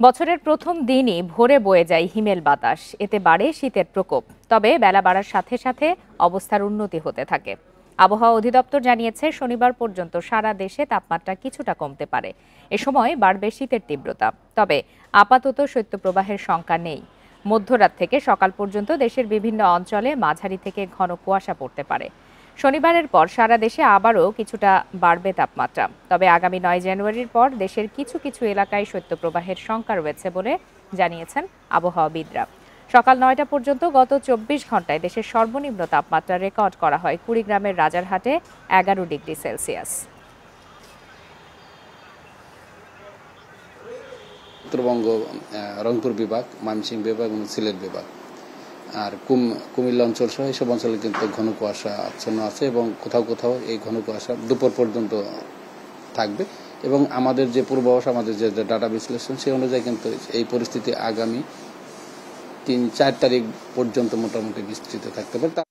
বছরের প্রথম দিনই ভোরে বয়ে যায় হিমেল বাতাস, এতে বাড়ে শীতের প্রকোপ। তবে বেলা বাড়ার সাথে সাথে অবস্থার উন্নতি হতে থাকে। আবহাওয়া অধিদপ্তর জানিয়েছে, শনিবার পর্যন্ত সারা দেশে তাপমাত্রা কিছুটা কমতে পারে। এ সময় বাড়বে শীতের তীব্রতা। তবে আপাতত শৈত্যপ্রবাহের শঙ্কা নেই। মধ্যরাত থেকে সকাল পর্যন্ত দেশের বিভিন্ন অঞ্চলে মাঝারি থেকে ঘন কুয়াশা পড়তে পারে। শনিবারের পর সারা দেশে আবারও কিছুটা বাড়বে তাপমাত্রা। তবে আগামী ৯ জানুয়ারির পর দেশের কিছু কিছু এলাকায় শৈত্যপ্রবাহের শঙ্কা রয়েছে বলে জানিয়েছেন আবহাওয়াবিদরা। সকাল ৯টা পর্যন্ত গত ২৪ ঘন্টায় দেশের সর্বনিম্ন তাপমাত্রা রেকর্ড করা হয় কুড়িগ্রামের রাজারহাটে ১১ ডিগ্রি সেলসিয়াস। উত্তরবঙ্গ, রংপুর বিভাগ, ময়মনসিংহ বিভাগ এবং সিলেট বিভাগ আর কুমিল্লা অঞ্চল সহ এইসব অঞ্চলে কিন্তু ঘন কুয়াশা আচ্ছন্ন আছে এবং কোথাও কোথাও এই ঘন কুয়াশা দুপুর পর্যন্ত থাকবে। এবং আমাদের যে পূর্বাভাস, আমাদের যে ডাটা বিশ্লেষণ, সেই অনুযায়ী কিন্তু এই পরিস্থিতি আগামী ৩-৪ তারিখ পর্যন্ত মোটামুটি বিস্তৃত থাকতে পারে।